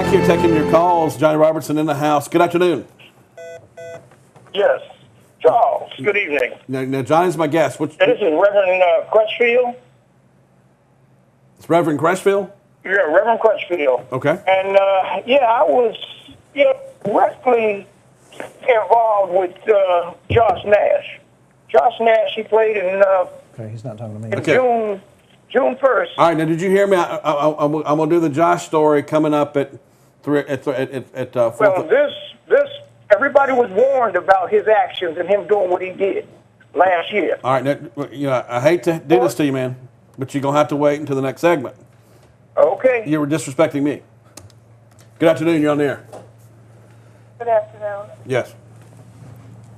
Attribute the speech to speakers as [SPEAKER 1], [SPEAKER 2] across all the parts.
[SPEAKER 1] back here taking your calls. Johnny Robertson in the house. Good afternoon.
[SPEAKER 2] Yes. Charles, good evening.
[SPEAKER 1] Now Johnny's my guest.
[SPEAKER 2] This is Reverend Crutchfield.
[SPEAKER 1] It's Reverend Crutchfield?
[SPEAKER 2] Yeah, Reverend Crutchfield.
[SPEAKER 1] Okay.
[SPEAKER 2] And, I was directly involved with Josh Nash. Josh Nash, he played in
[SPEAKER 3] okay, he's not talking to me.
[SPEAKER 1] Okay.
[SPEAKER 2] June 1st.
[SPEAKER 1] All right, now did you hear me? I'm going to do the Josh story coming up at 4.
[SPEAKER 2] Well, this everybody was warned about his actions and him doing what he did last year.
[SPEAKER 1] All right, now, I hate to do this to you, man, but you're going to have to wait until the next segment.
[SPEAKER 2] Okay.
[SPEAKER 1] You were disrespecting me. Good afternoon, you're on the air.
[SPEAKER 4] Good afternoon.
[SPEAKER 1] Yes.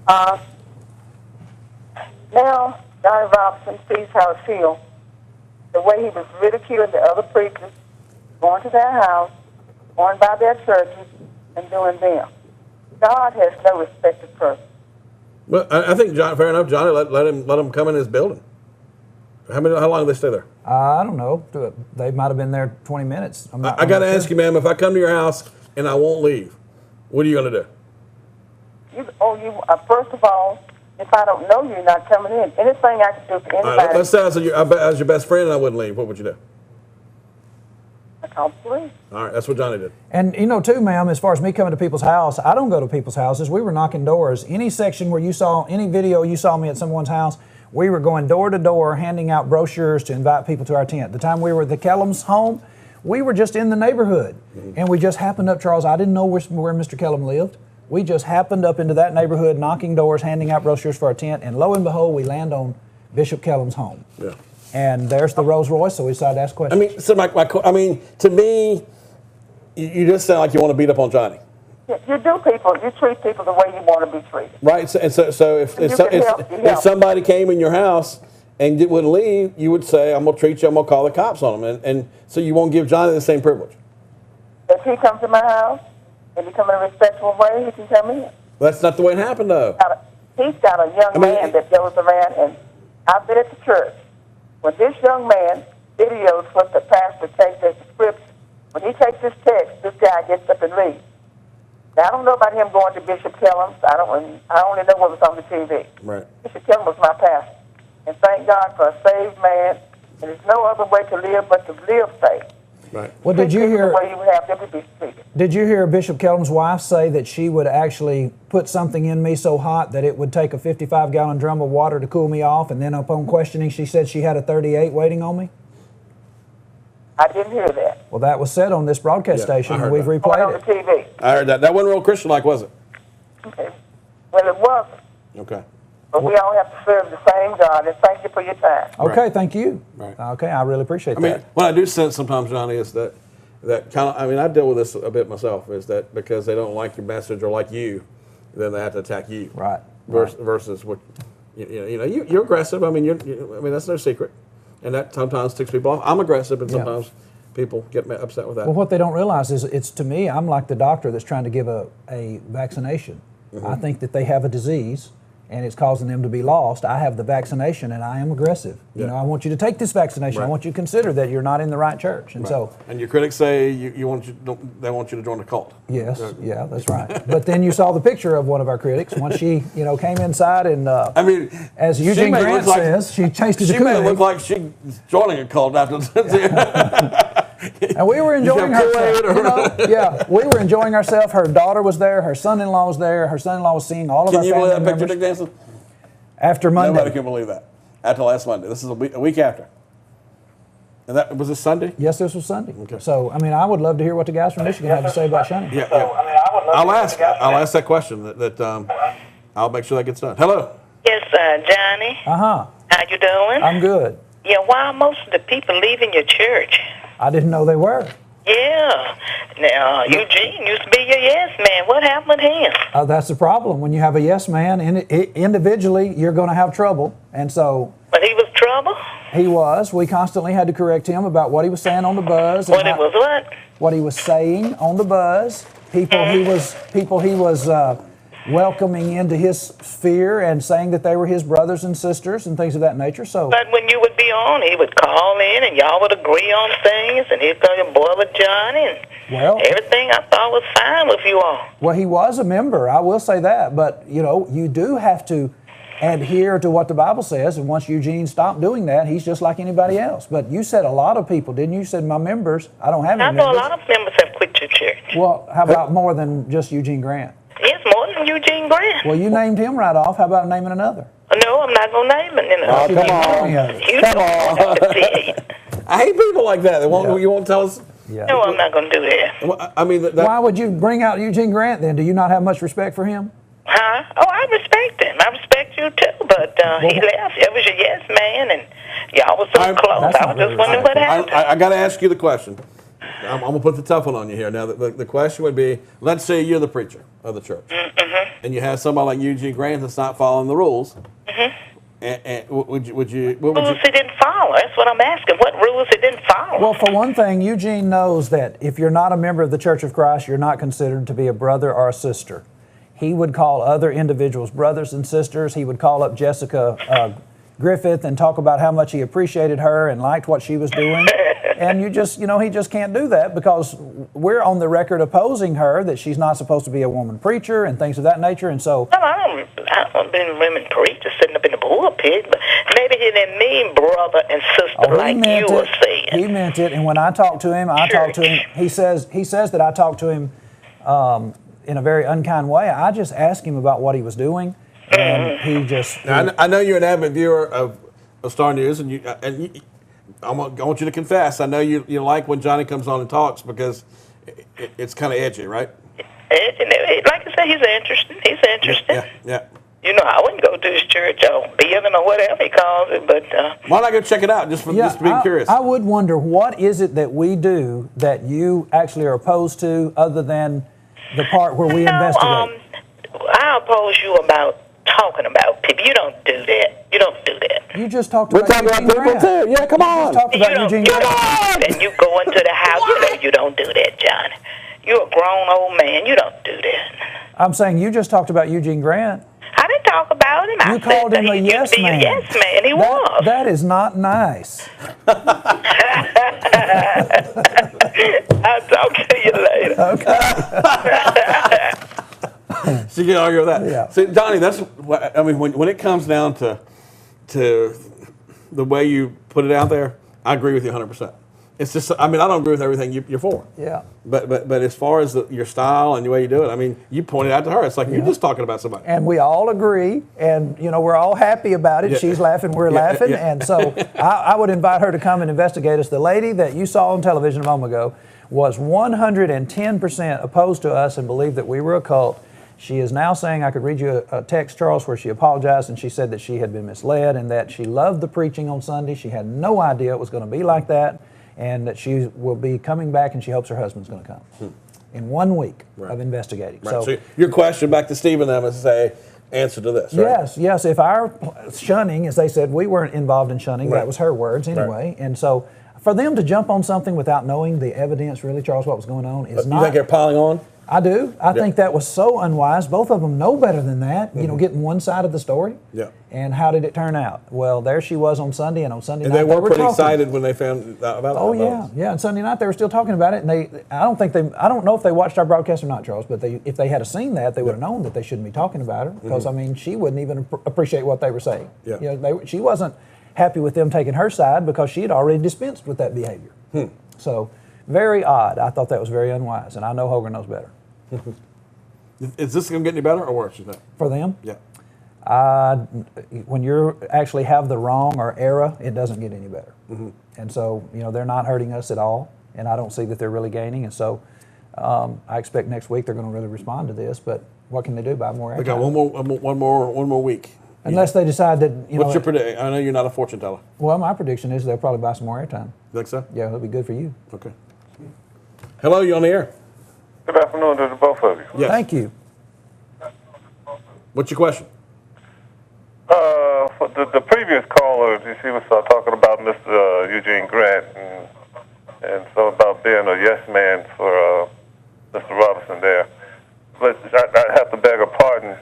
[SPEAKER 4] Now, Johnny Robertson sees how it feels. The way he was ridiculing the other preachers, going to their house, going by their churches, and doing them. God has no respect of person.
[SPEAKER 1] Well, I think, John, fair enough, Johnny, let him come in his building. How long do they stay there?
[SPEAKER 3] I don't know. They might have been there 20 minutes.
[SPEAKER 1] I got to ask you, ma'am, if I come to your house and I won't leave, what are you going to do?
[SPEAKER 4] First of all, if I don't know you, you're not coming in. Anything I can do for anybody.
[SPEAKER 1] All right, let's say I was your best friend and I wouldn't leave. What would you do?
[SPEAKER 4] I call the police.
[SPEAKER 1] All right, that's what Johnny did.
[SPEAKER 3] And too, ma'am, as far as me coming to people's house, I don't go to people's houses. We were knocking doors. Any section where you saw, any video you saw me at someone's house, we were going door to door, handing out brochures to invite people to our tent. The time we were at the Kellum's home, we were just in the neighborhood. Mm-hmm. And we just happened up, Charles, I didn't know where Mr. Kellum lived. We just happened up into that neighborhood, knocking doors, handing out brochures for our tent, and lo and behold, we land on Bishop Kellum's home. Yeah. And there's the Rolls Royce, so we decided to ask questions.
[SPEAKER 1] I mean, so to me, you just sound like you want to beat up on Johnny.
[SPEAKER 4] You do people. You treat people the way you want to be treated.
[SPEAKER 1] Right. So if somebody came in your house and wouldn't leave, you would say, "I'm gonna treat you. I'm gonna call the cops on them," and so you won't give Johnny the same privilege.
[SPEAKER 4] If he comes to my house and he comes in a respectful way, he can come in.
[SPEAKER 1] That's not the way it happened, though.
[SPEAKER 4] He's got a young man that goes around, and I've been at the church. When this young man videos what the pastor takes as a scripture, when he takes this text, this guy gets up and leaves. Now, I don't know about him going to Bishop Kellum's. I only know what was on the TV.
[SPEAKER 1] Right.
[SPEAKER 4] Bishop Kellum was my pastor. And thank God for a saved man. And there's no other way to live but to live faith.
[SPEAKER 1] Right.
[SPEAKER 3] Well, did you hear?
[SPEAKER 4] The way you would have them to be treated.
[SPEAKER 3] Did you hear Bishop Kellum's wife say that she would actually put something in me so hot that it would take a 55-gallon drum of water to cool me off, and then upon questioning, she said she had a 38 waiting on me?
[SPEAKER 4] I didn't hear that.
[SPEAKER 3] Well, that was said on this broadcast station, and we've replayed it.
[SPEAKER 4] On the TV.
[SPEAKER 1] I heard that. That wasn't real Christian-like, was it?
[SPEAKER 4] Okay. Well, it wasn't.
[SPEAKER 1] Okay.
[SPEAKER 4] But we all have to serve the same God, and thank you for your time.
[SPEAKER 3] Okay,
[SPEAKER 1] Right.
[SPEAKER 3] Thank you.
[SPEAKER 1] Right.
[SPEAKER 3] Okay, I really appreciate that.
[SPEAKER 1] I mean, what I do sense sometimes, Johnny, is that kind of, I mean, I deal with this a bit myself, is that because they don't like your message or like you, then they have to attack you.
[SPEAKER 3] Right.
[SPEAKER 1] Versus what, you're aggressive. I mean, that's no secret. And that sometimes ticks people off. I'm aggressive, and sometimes people get upset with that.
[SPEAKER 3] Well, what they don't realize is it's, to me, I'm like the doctor that's trying to give a vaccination. Mm-hmm. I think that they have a disease and it's causing them to be lost. I have the vaccination and I am aggressive. Yeah. I want you to take this vaccination. Right. I want you to consider that you're not in the right church. And so.
[SPEAKER 1] And your critics say they want you to join the cult.
[SPEAKER 3] Yes, yeah, that's right. But then you saw the picture of one of our critics once she, came inside and, as Eugene Grant says, she tasted the Kool-Aid.
[SPEAKER 1] She may look like she's joining a cult after.
[SPEAKER 3] And we were enjoying ourselves. We were enjoying ourselves. Her daughter was there. Her son-in-law was there. Her son-in-law was seeing all of our family members.
[SPEAKER 1] Can you believe that picture, Dick Danson?
[SPEAKER 3] After Monday.
[SPEAKER 1] Nobody can believe that. After last Monday. This is a week after. And that was this Sunday?
[SPEAKER 3] Yes, this was Sunday. Okay. So, I would love to hear what the guys from Michigan have to say about Shunning.
[SPEAKER 1] Yeah. I'll ask that question. I'll make sure that gets done. Hello.
[SPEAKER 5] Yes, Johnny.
[SPEAKER 3] Uh-huh.
[SPEAKER 5] How you doing?
[SPEAKER 3] I'm good.
[SPEAKER 5] Yeah, why are most of the people leaving your church?
[SPEAKER 3] I didn't know they were.
[SPEAKER 5] Yeah. Now, Eugene used to be your yes man. What happened with him?
[SPEAKER 3] That's the problem. When you have a yes man, individually, you're going to have trouble. And so...
[SPEAKER 5] But he was trouble?
[SPEAKER 3] He was. We constantly had to correct him about what he was saying on the buzz.
[SPEAKER 5] What it was what?
[SPEAKER 3] What he was saying on the buzz. People he was welcoming into his sphere and saying that they were his brothers and sisters and things of that nature. So,
[SPEAKER 5] but when you would be on, he would call in and y'all would agree on things, and he'd call your brother Johnny, and everything I thought was fine with you all.
[SPEAKER 3] Well, he was a member, I will say that, but you do have to adhere to what the Bible says, and once Eugene stopped doing that, he's just like anybody else. But you said a lot of people, didn't you? You said my members. I don't have any members.
[SPEAKER 5] I know a lot of members have quit your church.
[SPEAKER 3] Well, how about more than just Eugene Grant?
[SPEAKER 5] Yes, more than Eugene Grant.
[SPEAKER 3] Well, you named him right off. How about naming another?
[SPEAKER 5] No, I'm not going to name it.
[SPEAKER 1] Oh, come on.
[SPEAKER 5] You
[SPEAKER 1] Come
[SPEAKER 5] don't
[SPEAKER 1] on. I hate people like that. You won't tell us.
[SPEAKER 5] Yeah. No, I'm not going to do that.
[SPEAKER 1] Well, I mean,
[SPEAKER 3] why would you bring out Eugene Grant then? Do you not have much respect for him?
[SPEAKER 5] Huh? Oh, I respect him. I respect you too, but he left. It was your yes man, and y'all was so close. I was just wondering what happened.
[SPEAKER 1] I got to ask you the question. I'm going to put the tough one on you here. Now, the question would be, let's say you're the preacher of the church, and you have somebody like Eugene Grant that's not following the rules. And what rules he
[SPEAKER 5] didn't follow? That's what I'm asking. What rules he didn't follow?
[SPEAKER 3] Well, for one thing, Eugene knows that if you're not a member of the Church of Christ, you're not considered to be a brother or a sister. He would call other individuals brothers and sisters. He would call up Jessica Griffith and talk about how much he appreciated her and liked what she was doing. And he just can't do that because we're on the record opposing her, that she's not supposed to be a woman preacher and things of that nature. And so,
[SPEAKER 5] well, I don't mean women preachers sitting up in the pulpit, but maybe he didn't mean brother and sister like you were saying.
[SPEAKER 3] He meant it. And when I talk to him, he says that I talked to him in a very unkind way. I just asked him about what he was doing, and he just.
[SPEAKER 1] Now, I know you're an avid viewer of Star News, and I want you to confess. I know you like when Johnny comes on and talks because it's kind of edgy, right?
[SPEAKER 5] Like I said, he's interesting.
[SPEAKER 1] Yeah.
[SPEAKER 5] You know, I wouldn't go to his church or building or whatever he calls it, but
[SPEAKER 1] why not go check it out just being curious?
[SPEAKER 3] I would wonder, what is it that we do that you actually are opposed to, other than the part where we investigate?
[SPEAKER 5] I oppose you about talking about people. You don't do that. You don't do that.
[SPEAKER 3] You just talked about Eugene Grant.
[SPEAKER 1] Too. Yeah, come on.
[SPEAKER 3] You just talked about Eugene Grant.
[SPEAKER 5] And you go into the house. You know you don't do that, Johnny. You're a grown old man. You don't do that.
[SPEAKER 3] I'm saying you just talked about Eugene Grant.
[SPEAKER 5] I didn't talk about him.
[SPEAKER 3] You called him a yes man.
[SPEAKER 5] Yes man. He was.
[SPEAKER 3] That is not nice.
[SPEAKER 5] I'll talk to you later.
[SPEAKER 3] Okay.
[SPEAKER 1] So you can argue with that.
[SPEAKER 3] Yeah.
[SPEAKER 1] See, Johnny, that's what I mean. When it comes down to the way you put it out there, I agree with you 100%. It's just, I mean, I don't agree with everything you're for.
[SPEAKER 3] Yeah.
[SPEAKER 1] But as far as your style and the way you do it, I mean, you pointed out to her. It's like you're just talking about somebody.
[SPEAKER 3] And we all agree, and we're all happy about it.
[SPEAKER 1] Yeah.
[SPEAKER 3] She's laughing, we're laughing,
[SPEAKER 1] yeah.
[SPEAKER 3] And so I would invite her to come and investigate us. The lady that you saw on television a moment ago was 110% opposed to us and believed that we were a cult. She is now saying, I could read you a text, Charles, where she apologized, and she said that she had been misled and that she loved the preaching on Sunday. She had no idea it was going to be like that, and that she will be coming back, and she hopes her husband's going to come in 1 week of investigating.
[SPEAKER 1] Right. So your question back to Steve and them is answer to this, right?
[SPEAKER 3] Yes. If our shunning, as they said, we weren't involved in shunning. Right. That was her words anyway. Right. And so for them to jump on something without knowing the evidence, really, Charles, what was going on, is not.
[SPEAKER 1] You think they're piling on?
[SPEAKER 3] I do. I think that was so unwise. Both of them know better than that, getting one side of the story.
[SPEAKER 1] Yeah.
[SPEAKER 3] And how did it turn out? Well, there she was on Sunday, and on Sunday night
[SPEAKER 1] they were pretty
[SPEAKER 3] talking.
[SPEAKER 1] Excited when they found out about it.
[SPEAKER 3] Oh, yeah. And Sunday night they were still talking about it, and I don't know if they watched our broadcast or not, Charles, but if they had seen that, they would have known that they shouldn't be talking about her, because, I mean, she wouldn't even appreciate what they were saying.
[SPEAKER 1] Yeah.
[SPEAKER 3] She wasn't happy with them taking her side because she had already dispensed with that behavior. So, very odd. I thought that was very unwise, and I know Hogan knows better.
[SPEAKER 1] Is this going to get any better or worse, you think?
[SPEAKER 3] For them?
[SPEAKER 1] Yeah.
[SPEAKER 3] When you actually have the wrong or error, it doesn't get any better. And so, they're not hurting us at all, and I don't see that they're really gaining. And so, I expect next week they're going to really respond to this. But what can they do? Buy more airtime?
[SPEAKER 1] They got one more week.
[SPEAKER 3] Unless they decide that
[SPEAKER 1] What's your prediction? I know you're not a fortune teller.
[SPEAKER 3] Well, my prediction is they'll probably buy some more airtime.
[SPEAKER 1] You think so?
[SPEAKER 3] Yeah, it'll be good for you.
[SPEAKER 1] Okay. Hello, you on the air?
[SPEAKER 6] Good afternoon to both of you.
[SPEAKER 1] Yes.
[SPEAKER 3] Thank you.
[SPEAKER 1] What's your question?
[SPEAKER 6] For the previous caller, she was talking about Mr. Eugene Grant, and so about being a yes man for Mr. Robertson there. But I have to beg a pardon.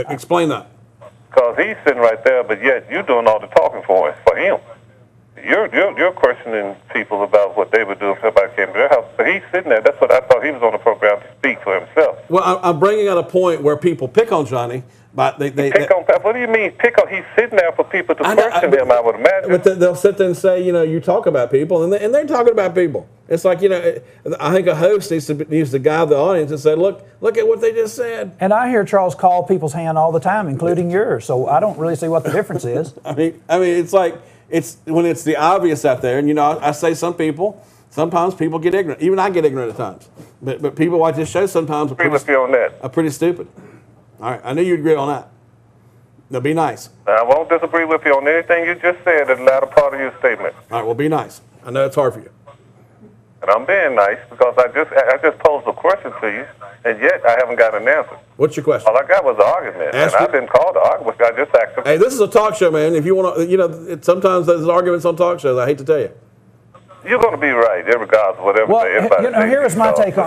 [SPEAKER 1] Explain that.
[SPEAKER 6] Because he's sitting right there, but yet you're doing all the talking for him. You're questioning people about what they would do if somebody came to their house. But he's sitting there. That's what I thought he was on the program to speak for himself.
[SPEAKER 1] Well, I'm bringing out a point where people pick on Johnny. But they
[SPEAKER 6] pick on. What do you mean pick on? He's sitting there for people to question him, I would imagine.
[SPEAKER 1] But they'll sit there and say, you talk about people, and they're talking about people. It's like, I think a host needs to guide the audience and say, look at what they just said.
[SPEAKER 3] And I hear Charles call people's hand all the time, including yours. So I don't really see what the difference is.
[SPEAKER 1] I mean, it's like when it's the obvious out there, and I say sometimes people get ignorant. Even I get ignorant at times. But people watch this show sometimes are pretty stupid. All right, I knew you'd agree on that. Now, be nice.
[SPEAKER 6] I won't disagree with you on anything you just said in the latter part of your statement.
[SPEAKER 1] All right, well, be nice. I know it's hard for you.
[SPEAKER 6] And I'm being nice because I just posed a question to you, and yet I haven't got an answer.
[SPEAKER 1] What's your question?
[SPEAKER 6] All I got was an argument, I didn't call the argument. I just asked.
[SPEAKER 1] Hey, this is a talk show, man. If you want to, sometimes there's arguments on talk shows. I hate to tell you.
[SPEAKER 6] You're going to be right, regardless of whatever.
[SPEAKER 3] Well, here's my take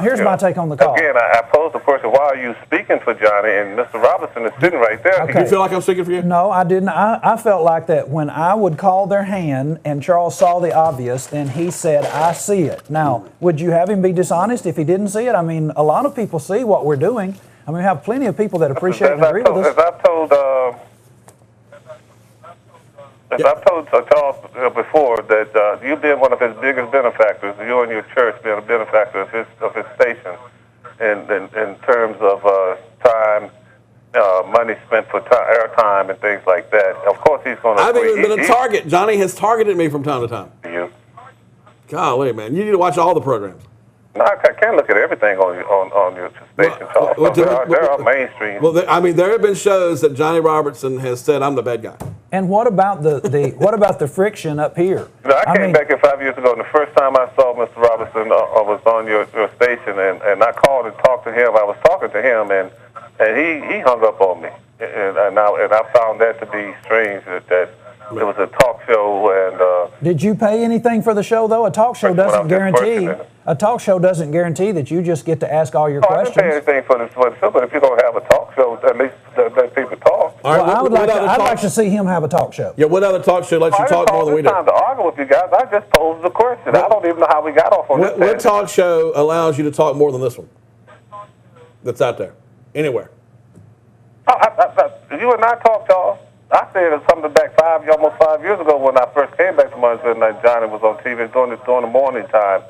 [SPEAKER 3] on the call.
[SPEAKER 6] Again, I posed the question: why are you speaking for Johnny? And Mr. Robertson is sitting right there.
[SPEAKER 1] Okay. You feel like I'm speaking for you?
[SPEAKER 3] No, I didn't. I felt like that when I would call their hand and Charles saw the obvious, then he said, "I see it." Now, would you have him be dishonest if he didn't see it? I mean, a lot of people see what we're doing. I mean, we have plenty of people that appreciate and agree with us.
[SPEAKER 6] As I've told Charles before, that you've been one of his biggest benefactors. You and your church being a benefactor of his station, in terms of time, money spent for airtime and things like that. Of course, he's going to.
[SPEAKER 1] I've even been a target. Johnny has targeted me from time to time.
[SPEAKER 6] You?
[SPEAKER 1] Golly, man, you need to watch all the programs.
[SPEAKER 6] No, I can't look at everything on your station, Charles. There are mainstream.
[SPEAKER 1] Well, there have been shows that Johnny Robertson has said I'm the bad guy.
[SPEAKER 3] And what about the friction up here?
[SPEAKER 6] I came back here 5 years ago, and the first time I saw Mr. Robertson, I was on your station, and I called and talked to him. I was talking to him, and he hung up on me, and I found that to be strange that it was a talk show. And
[SPEAKER 3] did you pay anything for the show though? A talk show doesn't guarantee. A talk show doesn't guarantee that you just get to ask all your questions.
[SPEAKER 6] I didn't pay anything for the show, but if you're gonna have a talk show, at least let people talk.
[SPEAKER 1] All right,
[SPEAKER 3] I'd like to see him have a talk show.
[SPEAKER 1] Yeah, what other talk show lets you talk more than we do?
[SPEAKER 6] I didn't call this time to argue with you guys. I just posed the question. I don't even know how we got off on this.
[SPEAKER 1] What talk show allows you to talk more than this one? That's out there, anywhere.
[SPEAKER 6] You and I talked, Charles. I said something back almost 5 years ago when I first came back from Montreal, and Johnny was on TV during the morning time.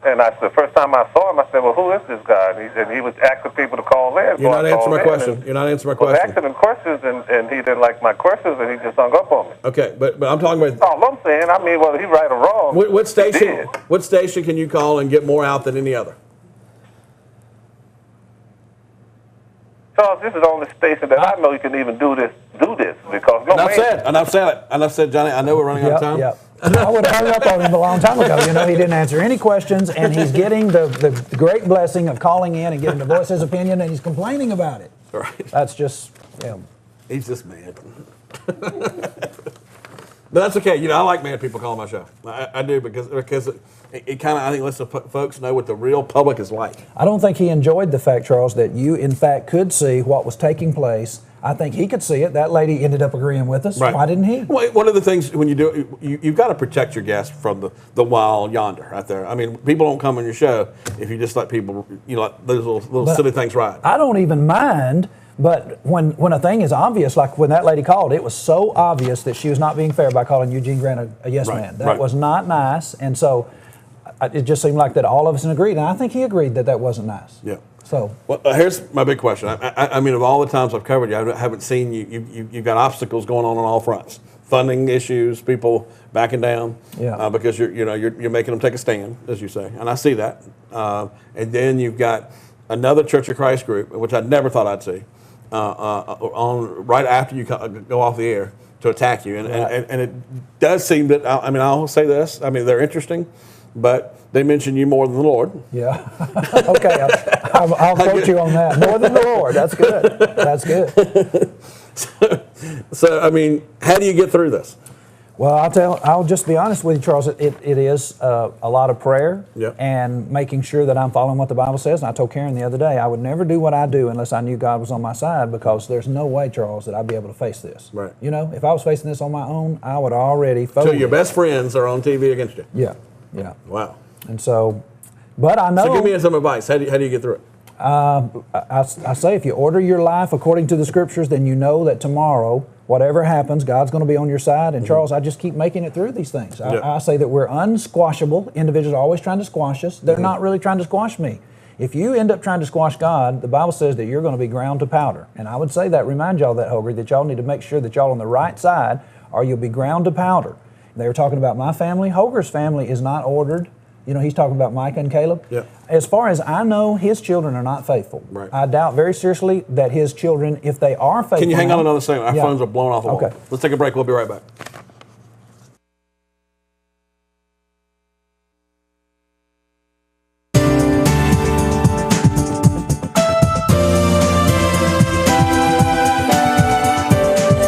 [SPEAKER 6] And the first time I saw him, I said, well, who is this guy? And he was asking people to call in.
[SPEAKER 1] You're not answering my question. You're not answering my question.
[SPEAKER 6] I was asking him questions, and he didn't like my questions, and he just hung up on me.
[SPEAKER 1] Okay, but I'm talking about...
[SPEAKER 6] All I'm saying, whether he's right or wrong,
[SPEAKER 1] what station can you call and get more out than any other?
[SPEAKER 6] Charles, this is the only station that I know you can even do this because
[SPEAKER 1] Enough said, Johnny. I know we're running out of time.
[SPEAKER 3] Yep. I would have hung up on him a long time ago. He didn't answer any questions, and he's getting the great blessing of calling in and getting to voice his opinion, and he's complaining about it.
[SPEAKER 1] Right.
[SPEAKER 3] That's just,
[SPEAKER 1] He's just mad. But that's okay. I like mad people calling my show. I do because it kind of, I think, lets the folks know what the real public is like.
[SPEAKER 3] I don't think he enjoyed the fact, Charles, that you, in fact, could see what was taking place. I think he could see it. That lady ended up agreeing with us. Right. Why didn't he?
[SPEAKER 1] Well, one of the things when you do, you've got to protect your guests from the wild yonder out there. I mean, people don't come on your show if you just let people, let those little silly things ride.
[SPEAKER 3] I don't even mind. But when a thing is obvious, like when that lady called, it was so obvious that she was not being fair by calling Eugene Grant a yes man. That was not nice. And so it just seemed like that all of us agreed. And I think he agreed that wasn't nice.
[SPEAKER 1] Yeah.
[SPEAKER 3] So
[SPEAKER 1] here's my big question. I mean, of all the times I've covered you, I haven't seen you've got obstacles going on all fronts. Funding issues, people backing down because you're making them take a stand, as you say. And I see that. And then you've got another Church of Christ group, which I never thought I'd see. On right after you go off the air to attack you, and it does seem that I'll say this. They're interesting, but they mention you more than the Lord.
[SPEAKER 3] Yeah. Okay, I'll quote you on that. More than the Lord. That's good. That's good.
[SPEAKER 1] So how do you get through this?
[SPEAKER 3] Well, I'll just be honest with you, Charles. It is a lot of prayer and making sure that I'm following what the Bible says. And I told Karen the other day, I would never do what I do unless I knew God was on my side, because there's no way, Charles, that I'd be able to face this.
[SPEAKER 1] Right.
[SPEAKER 3] You know, if I was facing this on my own, I would already fold.
[SPEAKER 1] So your best friends are on TV against you?
[SPEAKER 3] Yeah, yeah.
[SPEAKER 1] Wow.
[SPEAKER 3] And so, but I know.
[SPEAKER 1] So give me some advice. How do you get through it?
[SPEAKER 3] I say if you order your life according to the scriptures, then you know that tomorrow, whatever happens, God's going to be on your side. And Charles, I just keep making it through these things. I say that we're unsquashable. Individuals are always trying to squash us. They're not really trying to squash me. If you end up trying to squash God, the Bible says that you're going to be ground to powder. And I would say that, remind y'all that, Hoger, that y'all need to make sure that y'all on the right side, or you'll be ground to powder. They were talking about my family. Hoger's family is not ordered. You know, he's talking about Micah and Caleb.
[SPEAKER 1] Yeah.
[SPEAKER 3] As far as I know, his children are not faithful.
[SPEAKER 1] Right.
[SPEAKER 3] I doubt very seriously that his children, if they are faithful.
[SPEAKER 1] Can you hang on another second? Our phones are blown off the wall.
[SPEAKER 3] Okay.
[SPEAKER 1] Let's take a break. We'll be right back.